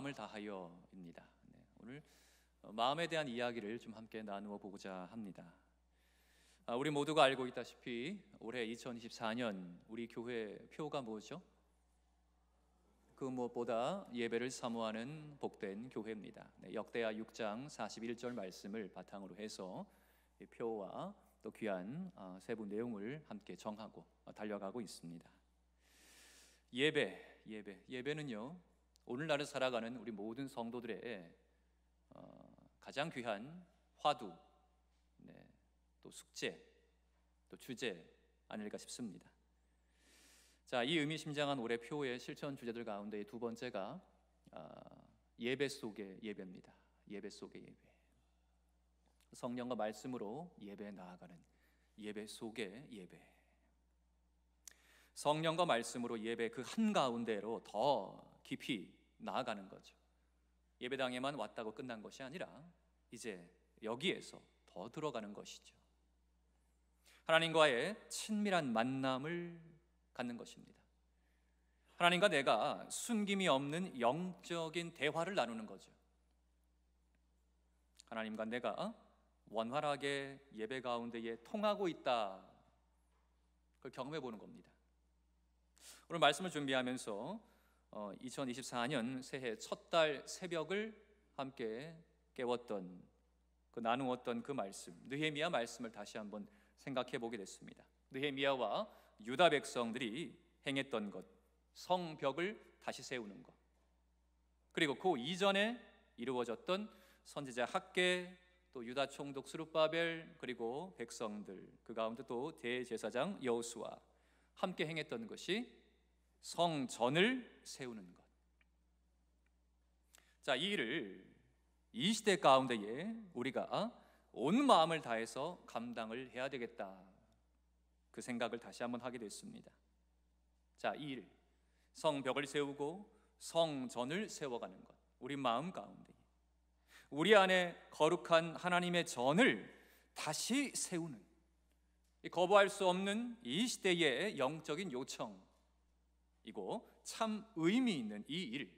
마음을 다하여입니다. 오늘 마음에 대한 이야기를 좀 함께 나누어 보고자 합니다. 우리 모두가 알고 있다시피 올해 2024년 우리 교회 표가 뭐죠? 그 무엇보다 예배를 사모하는 복된 교회입니다. 역대하 6장 41절 말씀을 바탕으로 해서 이 표와 또 귀한 세부 내용을 함께 정하고 달려가고 있습니다. 예배는요, 오늘날을 살아가는 우리 모든 성도들의 가장 귀한 화두, 또 숙제, 또 주제 아닐까 싶습니다. 자, 이 의미심장한 올해 표의 실천 주제들 가운데 두 번째가 예배 속의 예배입니다. 예배 속의 예배. 성령과 말씀으로 예배에 나아가는 예배 속의 예배. 성령과 말씀으로 예배 그 한가운데로 더 깊이 나아가는 거죠. 예배당에만 왔다고 끝난 것이 아니라 이제 여기에서 더 들어가는 것이죠. 하나님과의 친밀한 만남을 갖는 것입니다. 하나님과 내가 숨김이 없는 영적인 대화를 나누는 거죠. 하나님과 내가 원활하게 예배 가운데에 통하고 있다, 그걸 경험해 보는 겁니다. 오늘 말씀을 준비하면서 2024년 새해 첫 달 새벽을 함께 깨웠던 나누었던 그 말씀, 느헤미야 말씀을 다시 한번 생각해 보게 됐습니다. 느헤미야와 유다 백성들이 행했던 것, 성벽을 다시 세우는 것, 그리고 그 이전에 이루어졌던 선지자 학개, 또 유다 총독 스룹바벨, 그리고 백성들, 그 가운데 또 대제사장 여호수아 함께 행했던 것이 성전을 세우는 것. 자, 이 일을 이 시대 가운데에 우리가 온 마음을 다해서 감당을 해야 되겠다, 그 생각을 다시 한번 하게 됐습니다. 자, 이 일, 성벽을 세우고 성전을 세워가는 것, 우리 마음 가운데 우리 안에 거룩한 하나님의 전을 다시 세우는, 거부할 수 없는 이 시대의 영적인 요청이고 참 의미 있는 이 일,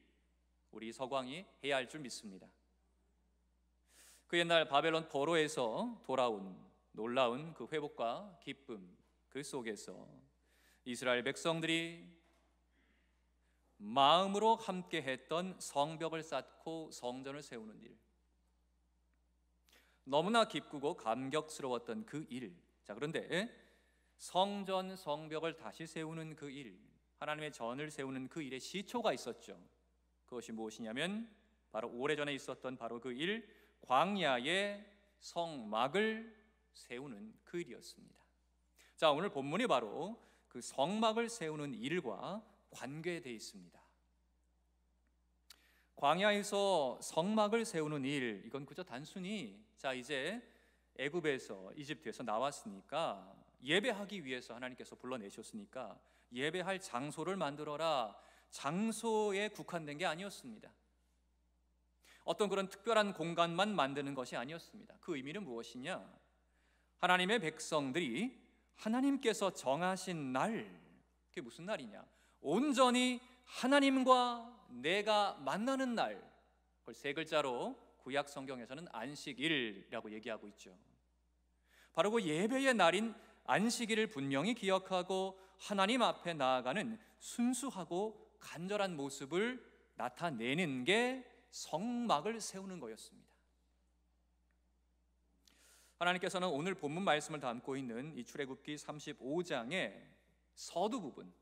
우리 서광이 해야 할 줄 믿습니다. 그 옛날 바벨론 포로에서 돌아온 놀라운 그 회복과 기쁨, 그 속에서 이스라엘 백성들이 마음으로 함께 했던 성벽을 쌓고 성전을 세우는 일, 너무나 기쁘고 감격스러웠던 그 일. 자, 그런데 성전 성벽을 다시 세우는 그 일, 하나님의 전을 세우는 그 일에 시초가 있었죠. 그것이 무엇이냐면 바로 오래전에 있었던 바로 그 일, 광야의 성막을 세우는 그 일이었습니다. 자, 오늘 본문이 바로 그 성막을 세우는 일과 관계되어 있습니다. 광야에서 성막을 세우는 일, 이건 그저 단순히 이제 애굽에서, 이집트에서 나왔으니까 예배하기 위해서 하나님께서 불러내셨으니까 예배할 장소를 만들어라, 장소에 국한된 게 아니었습니다. 어떤 그런 특별한 공간만 만드는 것이 아니었습니다. 그 의미는 무엇이냐? 하나님의 백성들이 하나님께서 정하신 날, 그게 무슨 날이냐? 온전히 하나님과 내가 만나는 날, 그걸 세 글자로 구약 성경에서는 안식일이라고 얘기하고 있죠. 바로 그 예배의 날인 안식일을 분명히 기억하고 하나님 앞에 나아가는 순수하고 간절한 모습을 나타내는 게 성막을 세우는 거였습니다. 하나님께서는 오늘 본문 말씀을 담고 있는 이 출애굽기 35장의 서두 부분,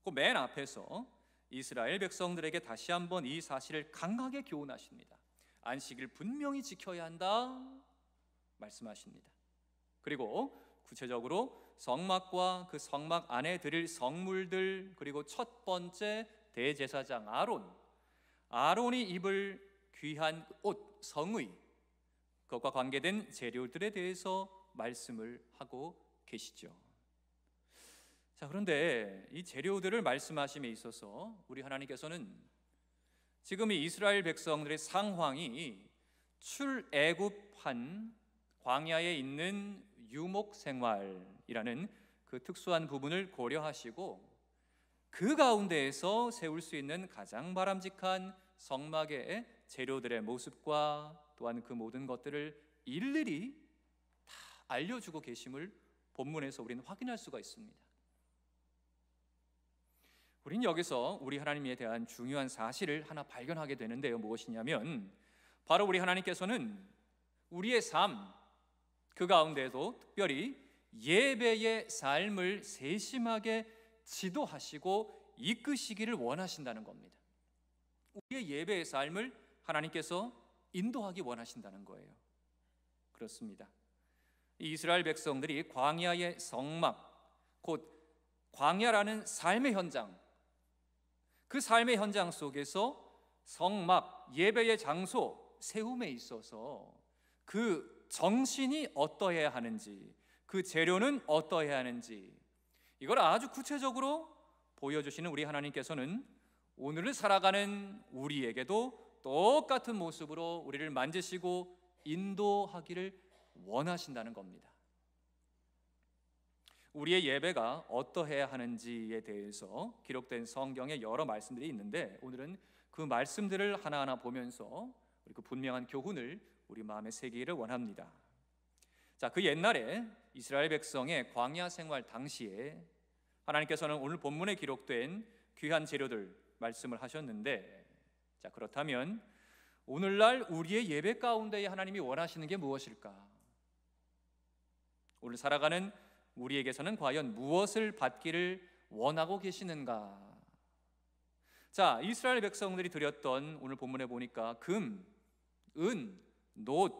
그 맨 앞에서 이스라엘 백성들에게 다시 한번 이 사실을 강하게 교훈하십니다. 안식일 분명히 지켜야 한다 말씀하십니다. 그리고 구체적으로 성막과 그 성막 안에 드릴 성물들, 그리고 첫 번째 대제사장 아론이 입을 귀한 옷, 성의, 그것과 관계된 재료들에 대해서 말씀을 하고 계시죠. 자, 그런데 이 재료들을 말씀하심에 있어서 우리 하나님께서는 지금 이 이스라엘 백성들의 상황이 출애굽한 광야에 있는 유목 생활이라는 그 특수한 부분을 고려하시고 그 가운데에서 세울 수 있는 가장 바람직한 성막의 재료들의 모습과 또한 그 모든 것들을 일일이 다 알려주고 계심을 본문에서 우리는 확인할 수가 있습니다. 우리는 여기서 우리 하나님에 대한 중요한 사실을 하나 발견하게 되는데요, 무엇이냐면 바로 우리 하나님께서는 우리의 삶 그 가운데에도 특별히 예배의 삶을 세심하게 지도하시고 이끄시기를 원하신다는 겁니다. 우리의 예배의 삶을 하나님께서 인도하기 원하신다는 거예요. 그렇습니다. 이스라엘 백성들이 광야의 성막, 곧 광야라는 삶의 현장, 그 삶의 현장 속에서 성막, 예배의 장소 세움에 있어서 그 정신이 어떠해야 하는지, 그 재료는 어떠해야 하는지, 이걸 아주 구체적으로 보여주시는 우리 하나님께서는 오늘을 살아가는 우리에게도 똑같은 모습으로 우리를 만지시고 인도하기를 원하신다는 겁니다. 우리의 예배가 어떠해야 하는지에 대해서 기록된 성경에 여러 말씀들이 있는데 오늘은 그 말씀들을 하나하나 보면서 우리 그 분명한 교훈을 우리 마음에 새기기를 원합니다. 자, 그 옛날에 이스라엘 백성의 광야 생활 당시에 하나님께서는 오늘 본문에 기록된 귀한 재료들 말씀을 하셨는데, 자, 그렇다면 오늘날 우리의 예배 가운데에 하나님이 원하시는 게 무엇일까? 오늘 살아가는 우리에게서는 과연 무엇을 받기를 원하고 계시는가? 자, 이스라엘 백성들이 드렸던 오늘 본문에 보니까 금, 은, 놋,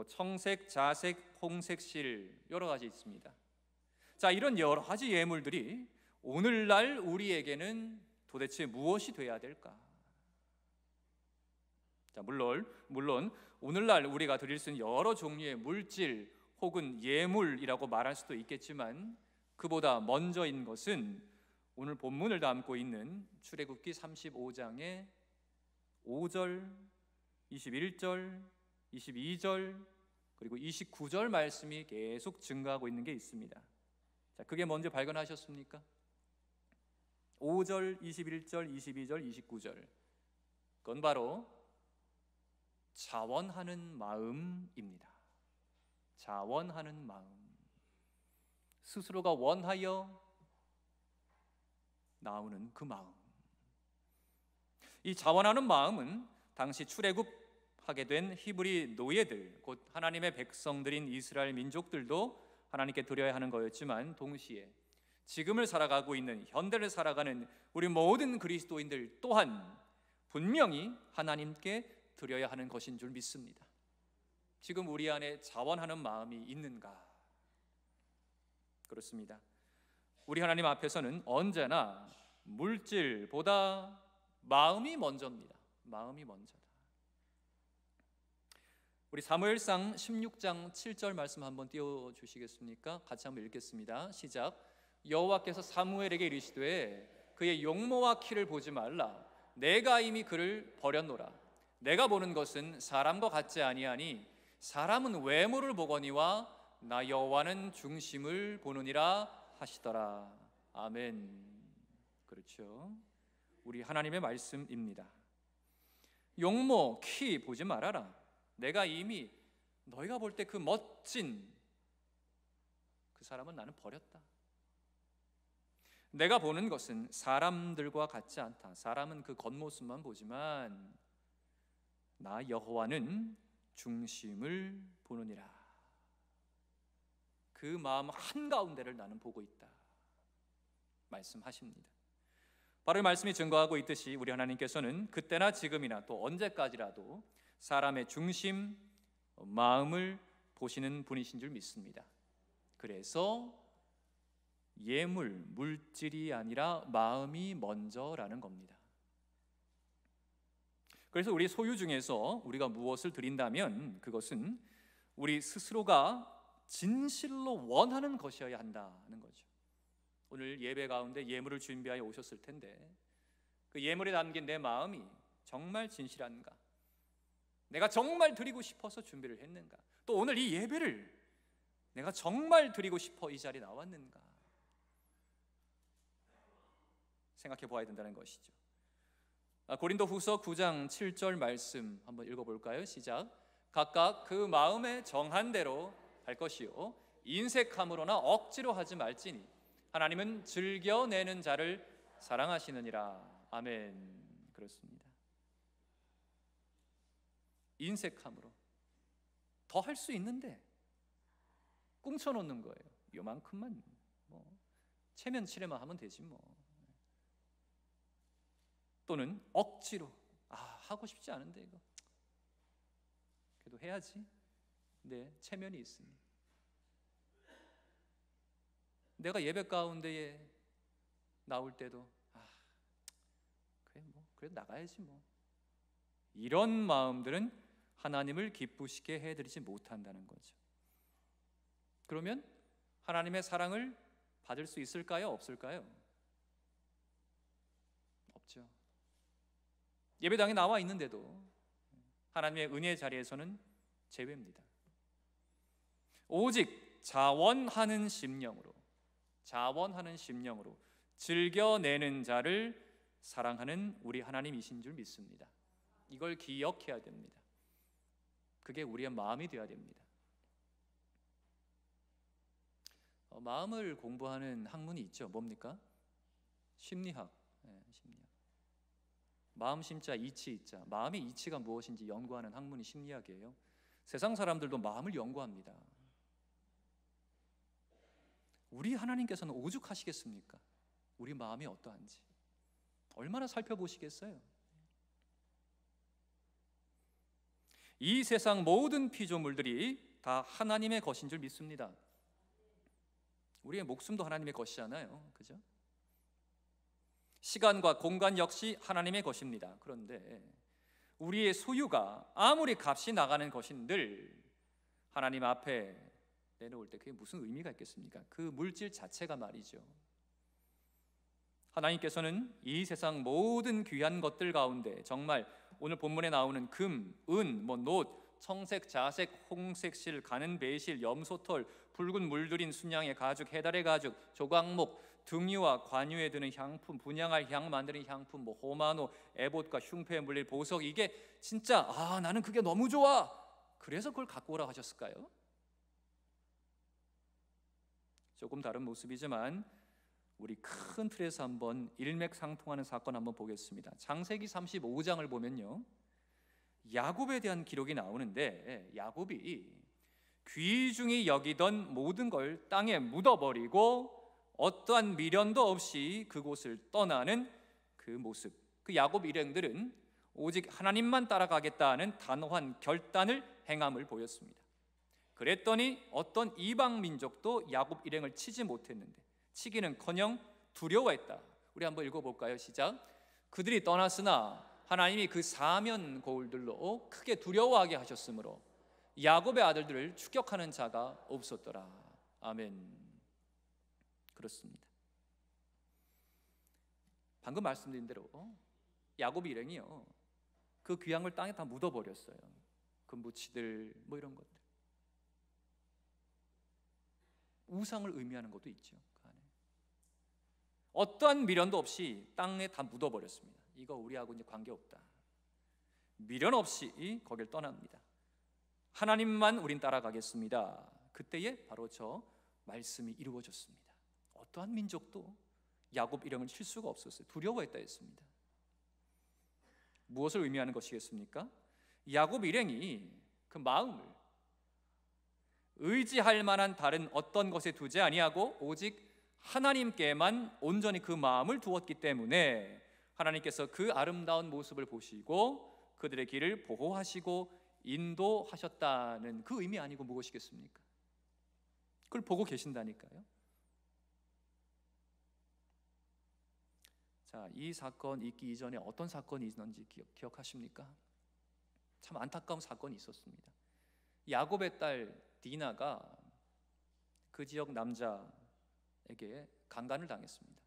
청색, 자색, 홍색 실 여러 가지 있습니다. 자, 이런 여러 가지 예물들이 오늘날 우리에게는 도대체 무엇이 돼야 될까? 자, 물론 오늘날 우리가 드릴 수 있는 여러 종류의 물질 혹은 예물이라고 말할 수도 있겠지만 그보다 먼저인 것은 오늘 본문을 담고 있는 출애굽기 35장의 5절, 21절, 22절 그리고 29절 말씀이 계속 증가하고 있는 게 있습니다. 자, 그게 뭔지 발견하셨습니까? 5절, 21절, 22절, 29절. 그건 바로 자원하는 마음입니다. 자원하는 마음. 스스로가 원하여 나오는 그 마음. 이 자원하는 마음은 당시 출애굽하게 된 히브리 노예들, 곧 하나님의 백성들인 이스라엘 민족들도 하나님께 드려야 하는 거였지만 동시에 지금을 살아가고 있는 현대를 살아가는 우리 모든 그리스도인들 또한 분명히 하나님께 드려야 하는 것인 줄 믿습니다. 지금 우리 안에 자원하는 마음이 있는가? 그렇습니다. 우리 하나님 앞에서는 언제나 물질보다 마음이 먼저입니다. 마음이 먼저다. 우리 사무엘상 16장 7절 말씀 한번 띄워주시겠습니까? 같이 한번 읽겠습니다. 시작. 여호와께서 사무엘에게 이르시되 그의 용모와 키를 보지 말라. 내가 이미 그를 버렸노라. 내가 보는 것은 사람과 같지 아니하니 사람은 외모를 보거니와 나 여호와는 중심을 보느니라 하시더라. 아멘. 그렇죠. 우리 하나님의 말씀입니다. 용모, 키 보지 말아라. 내가 이미 너희가 볼 때 그 멋진 그 사람은 나는 버렸다. 내가 보는 것은 사람들과 같지 않다. 사람은 그 겉모습만 보지만 나 여호와는 중심을 보느니라. 그 마음 한가운데를 나는 보고 있다 말씀하십니다. 바로 이 말씀이 증거하고 있듯이 우리 하나님께서는 그때나 지금이나 또 언제까지라도 사람의 중심, 마음을 보시는 분이신 줄 믿습니다. 그래서 예물, 물질이 아니라 마음이 먼저라는 겁니다. 그래서 우리 소유 중에서 우리가 무엇을 드린다면 그것은 우리 스스로가 진실로 원하는 것이어야 한다는 거죠. 오늘 예배 가운데 예물을 준비하여 오셨을 텐데 그 예물에 담긴 내 마음이 정말 진실한가? 내가 정말 드리고 싶어서 준비를 했는가? 또 오늘 이 예배를 내가 정말 드리고 싶어 이 자리에 나왔는가? 생각해 보아야 된다는 것이죠. 고린도후서 9장 7절 말씀 한번 읽어볼까요? 시작. 각각 그 마음에 정한 대로 할 것이요 인색함으로나 억지로 하지 말지니 하나님은 즐겨내는 자를 사랑하시느니라. 아멘. 그렇습니다. 인색함으로 더 할 수 있는데 꿍쳐놓는 거예요. 요만큼만 체면 칠해만 하면 되지 뭐. 또는 억지로 하고 싶지 않은데 이거 그래도 해야지. 네, 체면이 있으니 내가 예배 가운데에 나올 때도 그래도 나가야지 뭐. 이런 마음들은 하나님을 기쁘시게 해드리지 못한다는 거죠. 그러면 하나님의 사랑을 받을 수 있을까요? 없을까요? 없죠. 예배당에 나와 있는데도 하나님의 은혜의 자리에서는 제외입니다. 오직 자원하는 심령으로 즐겨내는 자를 사랑하는 우리 하나님이신 줄 믿습니다. 이걸 기억해야 됩니다. 그게 우리의 마음이 되어야 됩니다. 마음을 공부하는 학문이 있죠. 뭡니까? 심리학. 심리학. 마음 심자 이치 이자. 마음의 이치가 무엇인지 연구하는 학문이 심리학이에요. 세상 사람들도 마음을 연구합니다. 우리 하나님께서는 오죽하시겠습니까? 우리 마음이 어떠한지 얼마나 살펴보시겠어요? 이 세상 모든 피조물들이 다 하나님의 것인 줄 믿습니다. 우리의 목숨도 하나님의 것이잖아요. 그죠? 시간과 공간 역시 하나님의 것입니다. 그런데 우리의 소유가 아무리 값이 나가는 것인들 하나님 앞에 내놓을 때 그게 무슨 의미가 있겠습니까? 그 물질 자체가 말이죠. 하나님께서는 이 세상 모든 귀한 것들 가운데 정말 오늘 본문에 나오는 금, 은, 놋, 청색, 자색, 홍색 실, 가는 배실, 염소털, 붉은 물들인 순양의 가죽, 해달의 가죽, 조각목, 등유와 관유에 드는 향품, 분향할 향 만드는 향품, 호마노, 에봇과 흉패에 물릴 보석, 이게 진짜 나는 그게 너무 좋아. 그래서 그걸 갖고 오라고 하셨을까요? 조금 다른 모습이지만 우리 큰 틀에서 한번 일맥상통하는 사건 한번 보겠습니다. 창세기 35장을 보면요, 야곱에 대한 기록이 나오는데 야곱이 귀중히 여기던 모든 걸 땅에 묻어버리고 어떠한 미련도 없이 그곳을 떠나는 그 모습, 그 야곱 일행들은 오직 하나님만 따라가겠다는 단호한 결단을 행함을 보였습니다. 그랬더니 어떤 이방 민족도 야곱 일행을 치지 못했는데 치기는커녕 두려워했다. 우리 한번 읽어볼까요? 시작. 그들이 떠났으나 하나님이 그 사면 고울들로 크게 두려워하게 하셨으므로 야곱의 아들들을 추격하는 자가 없었더라. 아멘. 그렇습니다. 방금 말씀드린 대로 야곱 일행이요, 그 귀한 걸 땅에 다 묻어버렸어요. 금부치들 이런 것들, 우상을 의미하는 것도 있죠. 그 안에 어떠한 미련도 없이 땅에 다 묻어버렸습니다. 이거 우리하고 이제 관계없다. 미련 없이 거길 떠납니다. 하나님만 우린 따라가겠습니다. 그때에 바로 저 말씀이 이루어졌습니다. 어떠한 민족도 야곱 일행을 칠 수가 없었어요. 두려워했다 했습니다. 무엇을 의미하는 것이겠습니까? 야곱 일행이 그 마음을 의지할 만한 다른 어떤 것에 두지 아니하고 오직 하나님께만 온전히 그 마음을 두었기 때문에 하나님께서 그 아름다운 모습을 보시고 그들의 길을 보호하시고 인도하셨다는 그 의미 아니고 무엇이겠습니까? 그걸 보고 계신다니까요. 자, 이 사건 있기 이전에 어떤 사건이 있는지 기억하십니까? 참 안타까운 사건이 있었습니다. 야곱의 딸 디나가 그 지역 남자에게 강간을 당했습니다.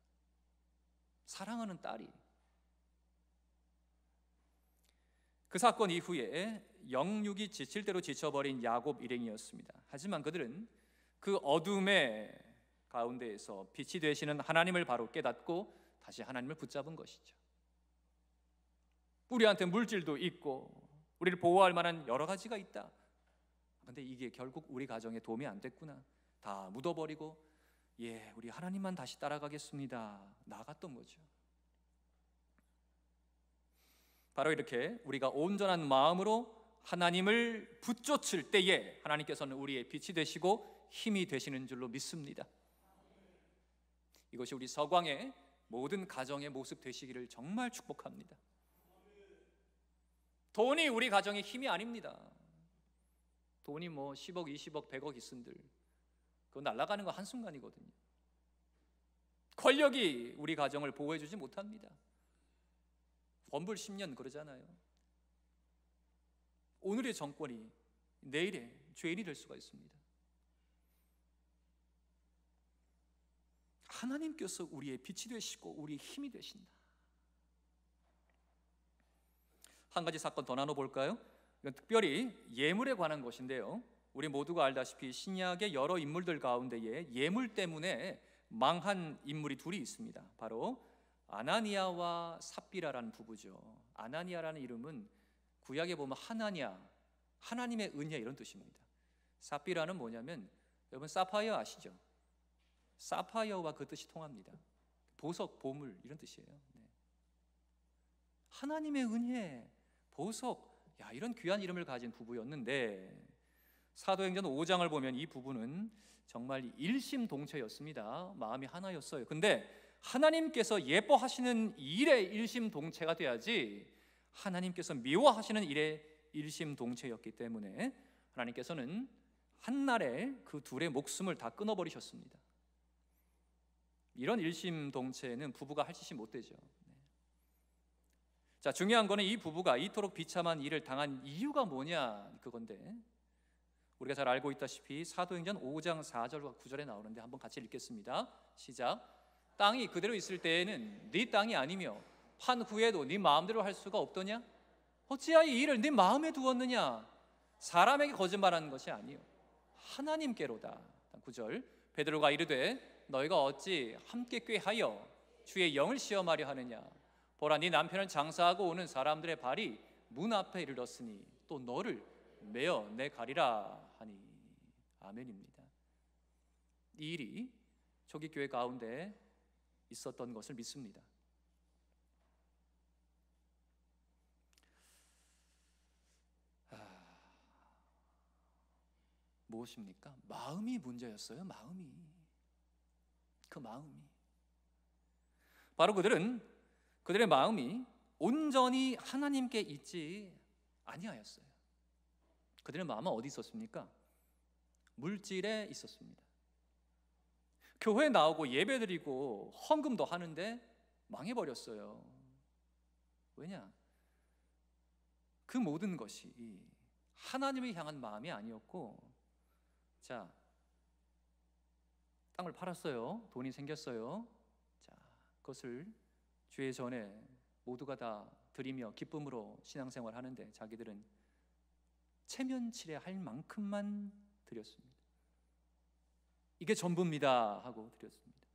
사랑하는 딸이. 그 사건 이후에 영육이 지칠 대로 지쳐버린 야곱 일행이었습니다. 하지만 그들은 그 어둠의 가운데에서 빛이 되시는 하나님을 바로 깨닫고 다시 하나님을 붙잡은 것이죠. 우리한테 물질도 있고 우리를 보호할 만한 여러 가지가 있다. 근데 이게 결국 우리 가정에 도움이 안 됐구나. 다 묻어버리고 우리 하나님만 다시 따라가겠습니다. 나갔던 거죠. 바로 이렇게 우리가 온전한 마음으로 하나님을 붙쫓을 때에 하나님께서는 우리의 빛이 되시고 힘이 되시는 줄로 믿습니다. 이것이 우리 서광의 모든 가정의 모습 되시기를 정말 축복합니다. 돈이 우리 가정의 힘이 아닙니다. 돈이 뭐 10억, 20억, 100억 있은들 그거 날아가는 거 한순간이거든요. 권력이 우리 가정을 보호해주지 못합니다. 원불 10년 그러잖아요. 오늘의 정권이 내일의 죄인이 될 수가 있습니다. 하나님께서 우리의 빛이 되시고 우리의 힘이 되신다. 한 가지 사건 더 나눠볼까요? 이건 특별히 예물에 관한 것인데요, 우리 모두가 알다시피 신약의 여러 인물들 가운데에 예물 때문에 망한 인물이 둘이 있습니다. 바로 아나니아와 삽비라라는 부부죠. 아나니아라는 이름은 구약에 보면 하나냐, 하나님의 은혜 이런 뜻입니다. 삽비라는 뭐냐면 여러분 사파이어 아시죠? 사파이어와 그 뜻이 통합니다. 보석, 보물 이런 뜻이에요. 하나님의 은혜, 보석, 이런 귀한 이름을 가진 부부였는데 사도행전 5장을 보면 이 부부는 정말 일심동체였습니다. 마음이 하나였어요. 근데 하나님께서 예뻐하시는 일에 일심동체가 돼야지 하나님께서 미워하시는 일에 일심동체였기 때문에 하나님께서는 한날에 그 둘의 목숨을 다 끊어버리셨습니다. 이런 일심동체는 부부가 할 짓이 못 되죠. 자, 중요한 거는 이 부부가 이토록 비참한 일을 당한 이유가 뭐냐 그건데, 우리가 잘 알고 있다시피 사도행전 5장 4절과 9절에 나오는데 한번 같이 읽겠습니다. 시작. 땅이 그대로 있을 때에는 네 땅이 아니며 판 후에도 네 마음대로 할 수가 없더냐? 어찌하여 이 일을 네 마음에 두었느냐? 사람에게 거짓말하는 것이 아니요 하나님께로다. 9절. 베드로가 이르되 너희가 어찌 함께 꾀하여 주의 영을 시험하려 하느냐? 보라, 네 남편을 장사하고 오는 사람들의 발이 문 앞에 이르렀으니 또 너를 메어 내 가리라 하니. 아멘입니다. 이 일이 초기 교회 가운데 있었던 것을 믿습니다. 무엇입니까? 마음이 문제였어요. 마음이. 그 마음이. 바로 그들의 마음이 온전히 하나님께 있지 아니하였어요. 그들의 마음은 어디 있었습니까? 물질에 있었습니다. 교회 나오고 예배드리고 헌금도 하는데 망해버렸어요. 왜냐? 그 모든 것이 하나님을 향한 마음이 아니었고, 자, 땅을 팔았어요. 돈이 생겼어요. 자, 그것을 주의 전에 모두가 다 드리며 기쁨으로 신앙생활 하는데 자기들은 체면치레 할 만큼만 드렸습니다. 이게 전부입니다 하고 드렸습니다.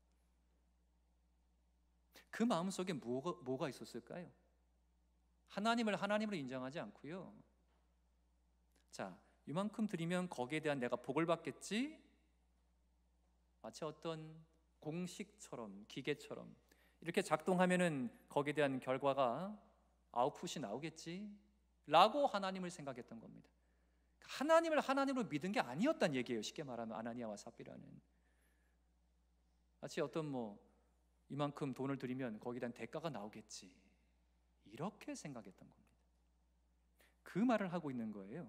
그 마음속에 뭐가 있었을까요? 하나님을 하나님으로 인정하지 않고요, 자, 이만큼 드리면 거기에 대한 내가 복을 받겠지, 마치 어떤 공식처럼 기계처럼 이렇게 작동하면은 거기에 대한 결과가 아웃풋이 나오겠지 라고 하나님을 생각했던 겁니다. 하나님을 하나님으로 믿은 게 아니었단 얘기예요. 쉽게 말하면 아나니아와 삽비라는, 마치 어떤 이만큼 돈을 드리면 거기에 대한 대가가 나오겠지 이렇게 생각했던 겁니다. 그 말을 하고 있는 거예요.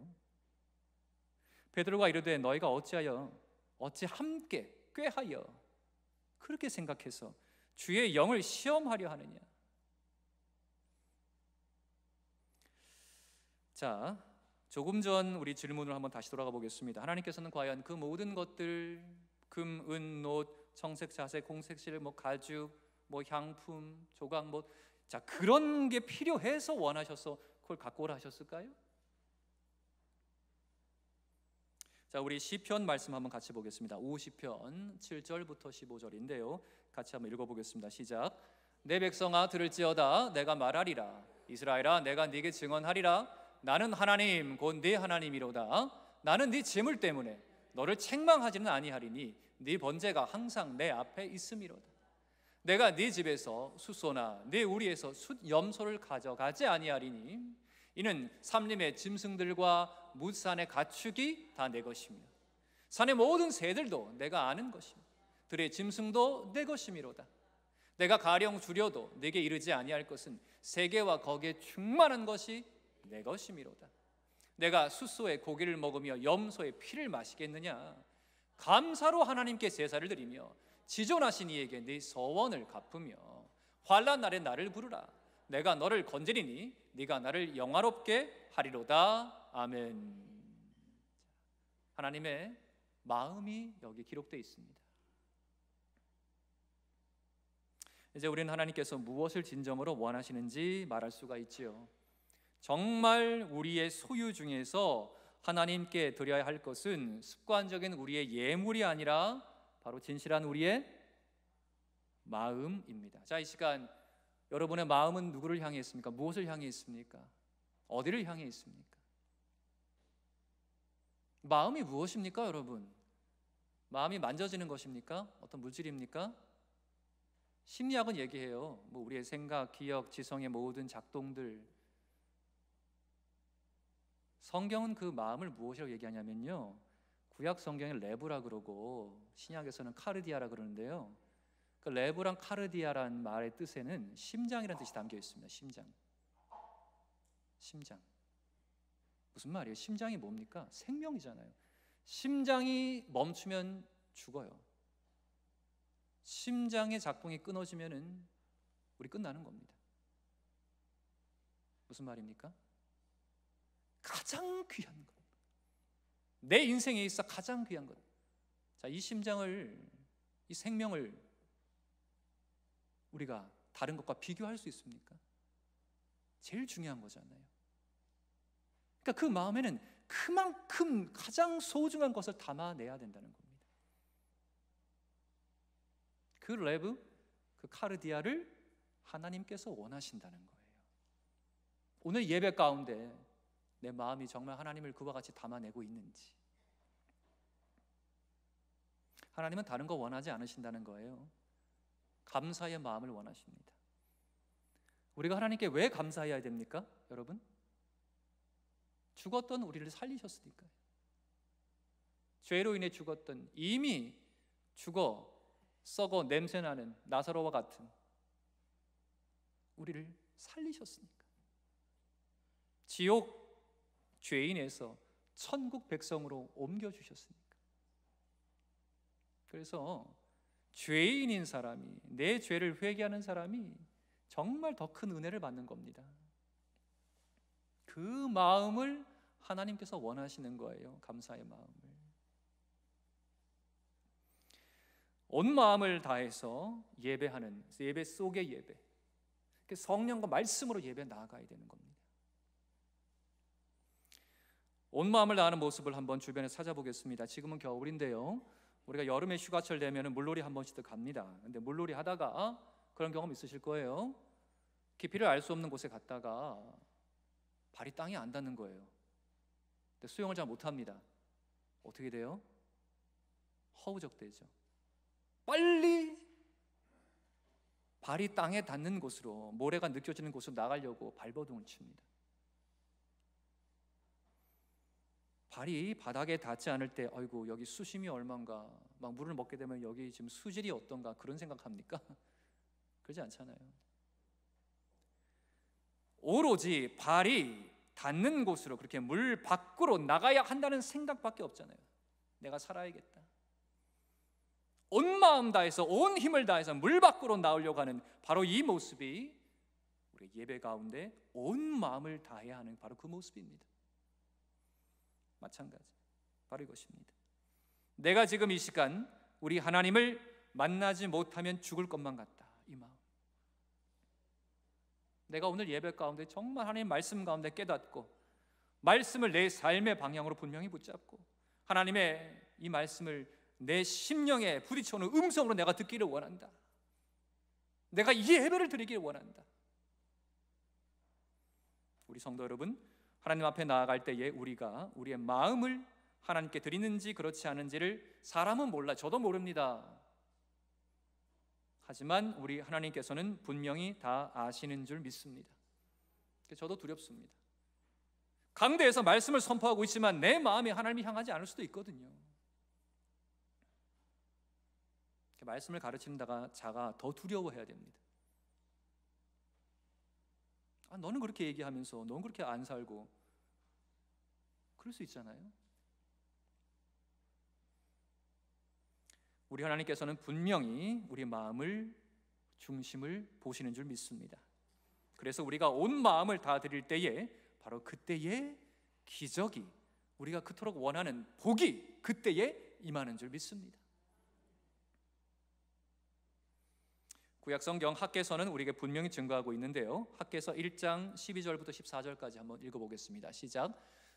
베드로가 이르되 너희가 어찌 함께 꾀하여 그렇게 생각해서 주의 영을 시험하려 하느냐? 자, 조금 전 우리 질문을 한번 다시 돌아가 보겠습니다. 하나님께서는 과연 그 모든 것들, 금, 은, 옷, 청색, 자색, 공색실, 가죽, 향품, 조각, 자, 그런 게 필요해서 원하셔서 그걸 갖고 오라 하셨을까요? 자, 우리 시편 말씀 한번 같이 보겠습니다. 50편 7절부터 15절인데요. 같이 한번 읽어보겠습니다. 시작. 내 백성아 들을지어다. 내가 말하리라. 이스라엘아, 내가 네게 증언하리라. 나는 하나님 곧 네 하나님이로다. 나는 네 재물 때문에 너를 책망하지는 아니하리니 네 번제가 항상 내 앞에 있음이로다. 내가 네 집에서 숫소나 네 우리에서 숫염소를 가져가지 아니하리니 이는 삼림의 짐승들과 무산의 가축이 다 내 것이며 산의 모든 새들도 내가 아는 것이며 들의 짐승도 내 것이미로다. 내가 가령 줄여도 내게 이르지 아니할 것은 세계와 거기에 충만한 것이 내 것이미로다. 내가 숫소의 고기를 먹으며 염소의 피를 마시겠느냐? 감사로 하나님께 제사를 드리며 지존하신 이에게 네 서원을 갚으며 환난 날에 나를 부르라. 내가 너를 건지리니 네가 나를 영화롭게 하리로다. 아멘. 하나님의 마음이 여기 기록되어 있습니다. 이제 우리는 하나님께서 무엇을 진정으로 원하시는지 말할 수가 있지요. 정말 우리의 소유 중에서 하나님께 드려야 할 것은 습관적인 우리의 예물이 아니라 바로 진실한 우리의 마음입니다. 자, 이 시간 여러분의 마음은 누구를 향해 있습니까? 무엇을 향해 있습니까? 어디를 향해 있습니까? 마음이 무엇입니까, 여러분? 마음이 만져지는 것입니까? 어떤 물질입니까? 심리학은 얘기해요. 우리의 생각, 기억, 지성의 모든 작동들. 성경은 그 마음을 무엇이라고 얘기하냐면요, 구약 성경에 레브라 그러고 신약에서는 카르디아라 그러는데요, 그 레브랑 카르디아라는 말의 뜻에는 심장이라는 뜻이 담겨 있습니다. 심장. 무슨 말이에요? 심장이 뭡니까? 생명이잖아요. 심장이 멈추면 죽어요. 심장의 작동이 끊어지면은 우리 끝나는 겁니다. 무슨 말입니까? 가장 귀한 것, 내 인생에 있어 가장 귀한 것. 자, 이 심장을, 이 생명을 우리가 다른 것과 비교할 수 있습니까? 제일 중요한 거잖아요. 그러니까 그 마음에는 그만큼 가장 소중한 것을 담아내야 된다는 겁니다. 그 레브, 그 카르디아를 하나님께서 원하신다는 거예요. 오늘 예배 가운데 내 마음이 정말 하나님을 그와 같이 담아내고 있는지. 하나님은 다른 거 원하지 않으신다는 거예요. 감사의 마음을 원하십니다. 우리가 하나님께 왜 감사해야 됩니까, 여러분? 죽었던 우리를 살리셨으니까요. 죄로 인해 죽었던, 이미 죽어 썩어 냄새나는 나사로와 같은 우리를 살리셨으니까. 지옥 죄인에서 천국 백성으로 옮겨주셨으니까. 그래서 죄인인 사람이, 내 죄를 회개하는 사람이 정말 더 큰 은혜를 받는 겁니다. 그 마음을 하나님께서 원하시는 거예요. 감사의 마음을. 온 마음을 다해서 예배하는, 예배 속의 예배, 성령과 말씀으로 예배 나아가야 되는 겁니다. 온 마음을 다하는 모습을 한번 주변에 찾아보겠습니다. 지금은 겨울인데요, 우리가 여름에 휴가철 되면 물놀이 한 번씩 갑니다. 근데 물놀이 하다가 그런 경험 있으실 거예요. 깊이를 알 수 없는 곳에 갔다가 발이 땅에 안 닿는 거예요. 근데 수영을 잘 못합니다. 어떻게 돼요? 허우적대죠. 빨리 발이 땅에 닿는 곳으로, 모래가 느껴지는 곳으로 나가려고 발버둥을 칩니다. 발이 바닥에 닿지 않을 때, 아이고 여기 수심이 얼마인가, 막 물을 먹게 되면 여기 지금 수질이 어떤가, 그런 생각합니까? 그러지 않잖아요. 오로지 발이 닿는 곳으로, 그렇게 물 밖으로 나가야 한다는 생각밖에 없잖아요. 내가 살아야겠다. 온 마음 다해서, 온 힘을 다해서 물 밖으로 나오려고 하는 바로 이 모습이 우리 예배 가운데 온 마음을 다해야 하는 바로 그 모습입니다. 마찬가지, 바로 이것입니다. 내가 지금 이 시간 우리 하나님을 만나지 못하면 죽을 것만 같다, 이 마음. 내가 오늘 예배 가운데 정말 하나님 말씀 가운데 깨닫고, 말씀을 내 삶의 방향으로 분명히 붙잡고, 하나님의 이 말씀을 내 심령에 부딪혀오는 음성으로 내가 듣기를 원한다. 내가 이 예배를 드리기를 원한다. 우리 성도 여러분, 하나님 앞에 나아갈 때에 우리가 우리의 마음을 하나님께 드리는지 그렇지 않은지를 사람은 몰라, 저도 모릅니다. 하지만 우리 하나님께서는 분명히 다 아시는 줄 믿습니다. 저도 두렵습니다. 강대에서 말씀을 선포하고 있지만 내 마음이 하나님을 향하지 않을 수도 있거든요. 말씀을 가르치는 자가 더 두려워해야 됩니다. 너는 그렇게 얘기하면서 너는 그렇게 안 살고, 그럴 수 있잖아요. 우리 하나님께서는 분명히 우리 마음을, 중심을 보시는 줄 믿습니다. 그래서 우리가 온 마음을 다 드릴 때에 바로 그때의 기적이, 우리가 그토록 원하는 복이 그때에 임하는 줄 믿습니다. 구약성경 학개서는 우리에게 분명히 증거하고 있는데요, 학개서 1장 12절부터 14절까지 한번 읽어보겠습니다. 시작.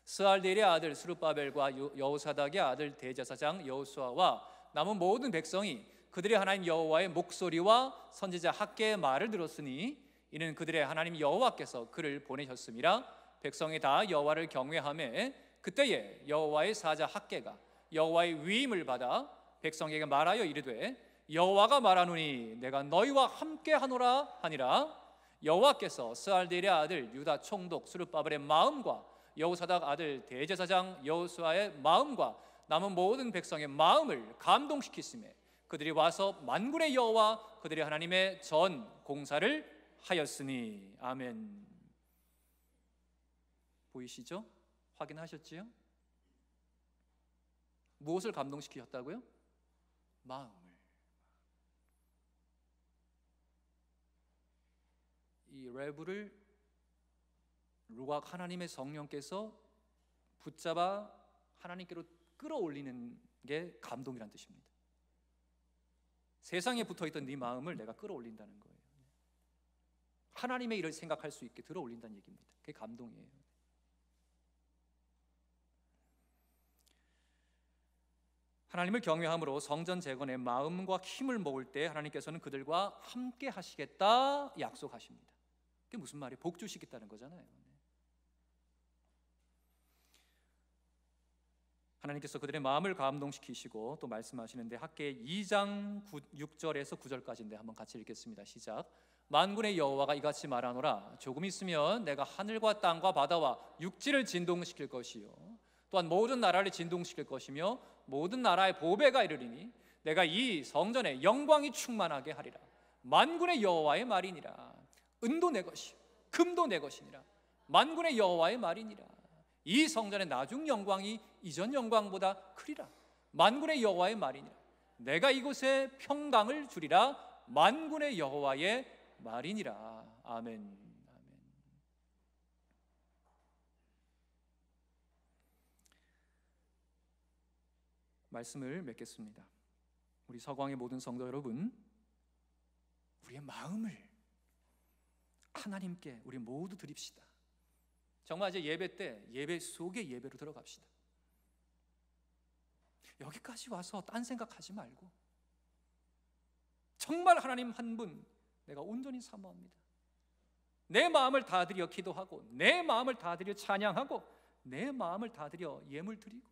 스알디엘의 아들 스룹바벨과 여호사닥의 아들 대제사장 여호수아와 남은 모든 백성이 그들의 하나님 여호와의 목소리와 선지자 학개의 말을 들었으니 이는 그들의 하나님 여호와께서 그를 보내셨음이라. 백성이 다 여호와를 경외하며 그때에 여호와의 사자 학개가 여호와의 위임을 받아 백성에게 말하여 이르되 여호와가 말하노니 내가 너희와 함께 하노라 하니라. 여호와께서 스알디엘의 아들 유다 총독 스룹바벨의 마음과 여호사닥 아들 대제사장 여호수아의 마음과 남은 모든 백성의 마음을 감동시키시며 그들이 와서 만군의 여호와 그들의 하나님의 전 공사를 하였으니. 아멘. 보이시죠? 확인하셨지요? 무엇을 감동시키셨다고요? 마음을. 이 레브를 루악 하나님의 성령께서 붙잡아 하나님께로 끌어올리는 게 감동이란 뜻입니다. 세상에 붙어있던 네 마음을 내가 끌어올린다는 거예요. 하나님의 일을 생각할 수 있게 들어올린다는 얘기입니다. 그게 감동이에요. 하나님을 경외함으로 성전 재건의 마음과 힘을 모을 때 하나님께서는 그들과 함께 하시겠다 약속하십니다. 그게 무슨 말이에요? 복 주시겠다는 거잖아요. 하나님께서 그들의 마음을 감동시키시고 또 말씀하시는데 학개 2장 6절에서 9절까지인데 한번 같이 읽겠습니다. 시작. 만군의 여호와가 이같이 말하노라. 조금 있으면 내가 하늘과 땅과 바다와 육지를 진동시킬 것이요 또한 모든 나라를 진동시킬 것이며 모든 나라의 보배가 이르리니 내가 이 성전에 영광이 충만하게 하리라. 만군의 여호와의 말이니라. 은도 내 것이요 금도 내 것이니라. 만군의 여호와의 말이니라. 이 성전의 나중 영광이 이전 영광보다 크리라. 만군의 여호와의 말이니라. 내가 이곳에 평강을 주리라. 만군의 여호와의 말이니라. 아멘. 아멘. 말씀을 맺겠습니다. 우리 서광의 모든 성도 여러분, 우리의 마음을 하나님께 우리 모두 드립시다. 정말 이제 예배 때 예배 속에 예배로 들어갑시다. 여기까지 와서 딴 생각하지 말고 정말 하나님 한 분 내가 온전히 사모합니다. 내 마음을 다 드려 기도하고 내 마음을 다 드려 찬양하고 내 마음을 다 드려 예물 드리고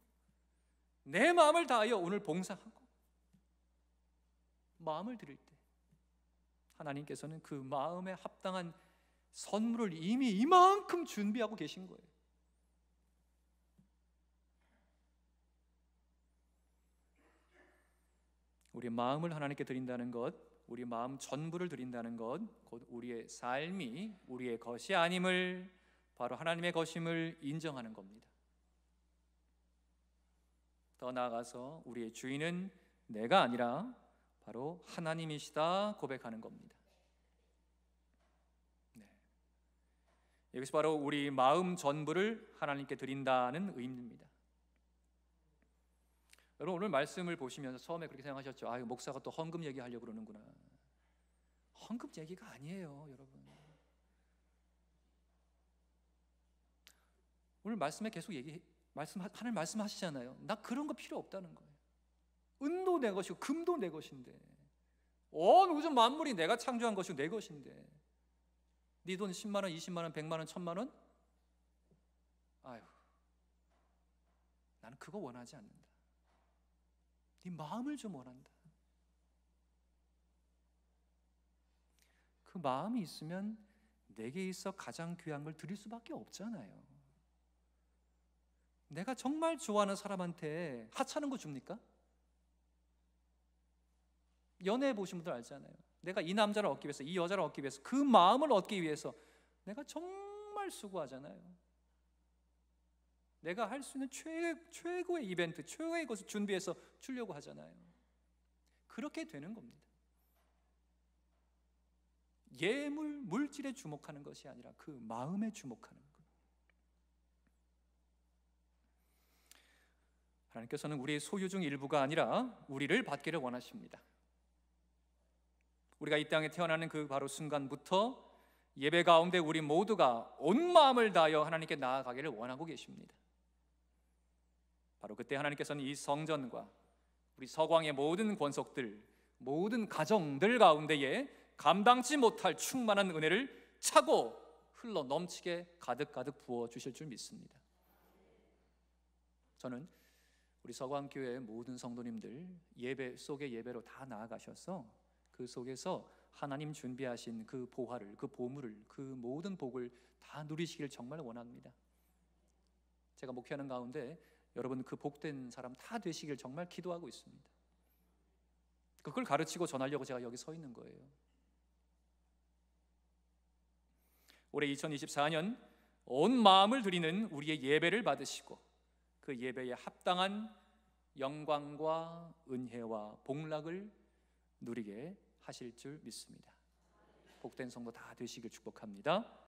내 마음을 다하여 오늘 봉사하고 마음을 드릴 때 하나님께서는 그 마음에 합당한 선물을 이미 이만큼 준비하고 계신 거예요. 우리 마음을 하나님께 드린다는 것, 우리 마음 전부를 드린다는 것, 곧 우리의 삶이 우리의 것이 아님을 바로 하나님의 것임을 인정하는 겁니다. 더 나아가서 우리의 주인은 내가 아니라 바로 하나님이시다 고백하는 겁니다. 이것이 바로 우리 마음 전부를 하나님께 드린다는 의미입니다. 여러분 오늘 말씀을 보시면서 처음에 그렇게 생각하셨죠? 아, 목사가 또 헌금 얘기하려고 그러는구나. 헌금 얘기가 아니에요, 여러분. 오늘 말씀에 계속 하늘 말씀하시잖아요. 나 그런 거 필요 없다는 거예요. 은도 내 것이고 금도 내 것인데, 온 우주 만물이 내가 창조한 것이고 내 것인데, 네 돈 10만 원, 20만 원, 100만 원, 1000만 원 아유, 나는 그거 원하지 않는다. 네 마음을 좀 원한다. 그 마음이 있으면 내게 있어 가장 귀한 걸 드릴 수밖에 없잖아요. 내가 정말 좋아하는 사람한테 하찮은 거 줍니까? 연애해 보신 분들 알잖아요. 내가 이 남자를 얻기 위해서, 이 여자를 얻기 위해서, 그 마음을 얻기 위해서 내가 정말 수고하잖아요. 내가 할 수 있는 최고의 이벤트, 최고의 것을 준비해서 주려고 하잖아요. 그렇게 되는 겁니다. 예물, 물질에 주목하는 것이 아니라 그 마음에 주목하는 것. 하나님께서는 우리의 소유 중 일부가 아니라 우리를 받기를 원하십니다. 우리가 이 땅에 태어나는 그 바로 순간부터 예배 가운데 우리 모두가 온 마음을 다하여 하나님께 나아가기를 원하고 계십니다. 바로 그때 하나님께서는 이 성전과 우리 서광의 모든 권속들, 모든 가정들 가운데에 감당치 못할 충만한 은혜를 차고 흘러 넘치게 가득가득 부어주실 줄 믿습니다. 저는 우리 서광교회의 모든 성도님들 예배 속의 예배로 다 나아가셔서 그 속에서 하나님 준비하신 그 보화를, 그 보물을, 그 모든 복을 다 누리시길 정말 원합니다. 제가 목회하는 가운데 여러분 그 복된 사람 다 되시길 정말 기도하고 있습니다. 그걸 가르치고 전하려고 제가 여기 서 있는 거예요. 올해 2024년 온 마음을 드리는 우리의 예배를 받으시고 그 예배에 합당한 영광과 은혜와 복락을 누리게 하실 줄 믿습니다. 복된 성도 다 되시길 축복합니다.